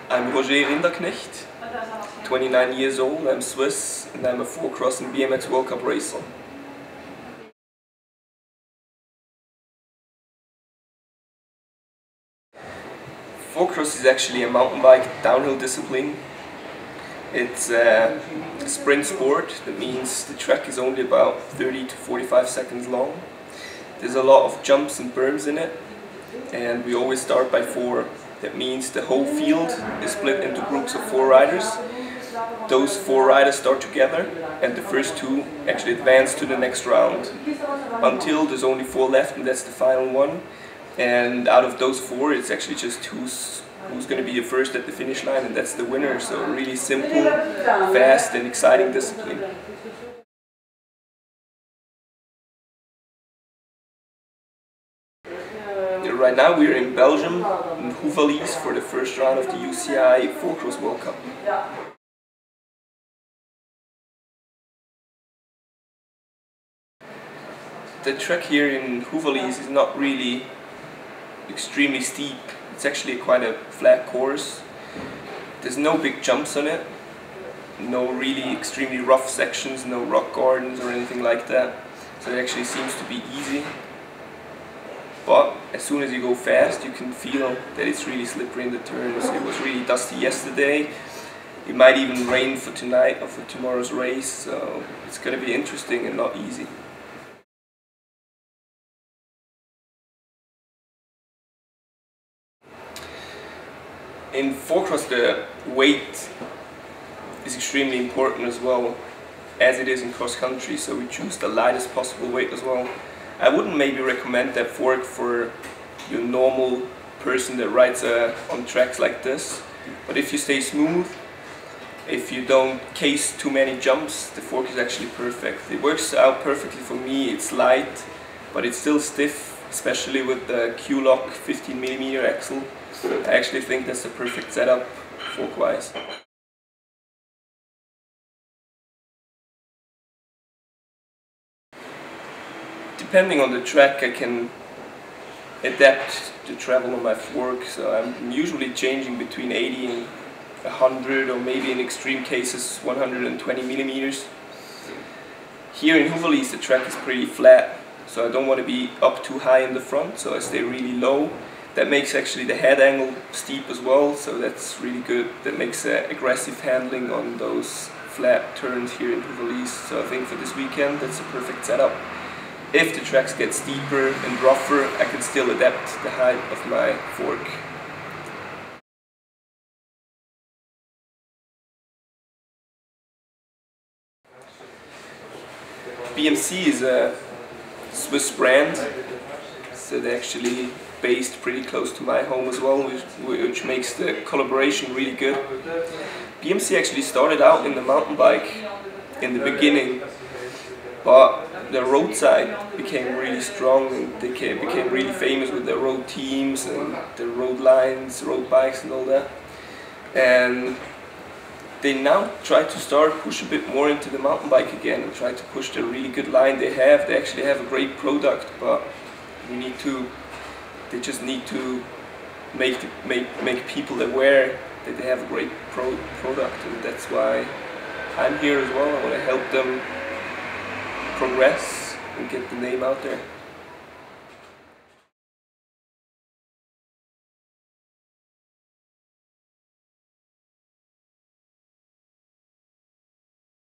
I'm Rinderknecht, 29 years old, I'm Swiss, and I'm a four-cross and BMX Worldcup racer. Four-cross is actually a mountain bike downhill discipline. It's a sprint sport. That means the track is only about 30 to 45 seconds long. There's a lot of jumps and berms in it, and we always start by four. That means the whole field is split into groups of four riders. Those four riders start together, and the first two actually advance to the next round until there's only four left, and that's the final one. And out of those four, it's actually just who's going to be the first at the finish line, and that's the winner. So a really simple, fast and exciting discipline. Right now we're in Belgium, in Houvelis, for the first round of the UCI Four-Cross World Cup. The track here in Houvelis is not really extremely steep. It's actually quite a flat course. There's no big jumps on it, no really extremely rough sections, no rock gardens or anything like that. So it actually seems to be easy. But as soon as you go fast, you can feel that it's really slippery in the turns. It was really dusty yesterday. It might even rain for tonight or for tomorrow's race, so it's going to be interesting and not easy. In four-cross, the weight is extremely important as well, as it is in cross-country, so we choose the lightest possible weight as well. I wouldn't maybe recommend that fork for your normal person that rides on tracks like this, but if you stay smooth, if you don't case too many jumps, the fork is actually perfect. It works out perfectly for me. It's light, but it's still stiff, especially with the Q-Lock 15mm axle. I actually think that's the perfect setup fork-wise. Depending on the track, I can adapt to travel on my fork, so I'm usually changing between 80 and 100, or maybe in extreme cases 120mm. Here in Houvelis the track is pretty flat, so I don't want to be up too high in the front, so I stay really low. That makes actually the head angle steep as well, so that's really good. That makes aggressive handling on those flat turns here in Houvelis, so I think for this weekend that's a perfect setup. If the tracks get steeper and rougher, I can still adapt the height of my fork. BMC is a Swiss brand, so they're actually based pretty close to my home as well, which makes the collaboration really good. BMC actually started out in the mountain bike in the beginning, but the roadside became really strong, and they became really famous with their road teams and the road lines, road bikes and all that. And they now try to push a bit more into the mountain bike again and try to push the really good line they have. They actually have a great product, but they just need to make people aware that they have a great product, and that's why I'm here as well. I want to help them progress and get the name out there.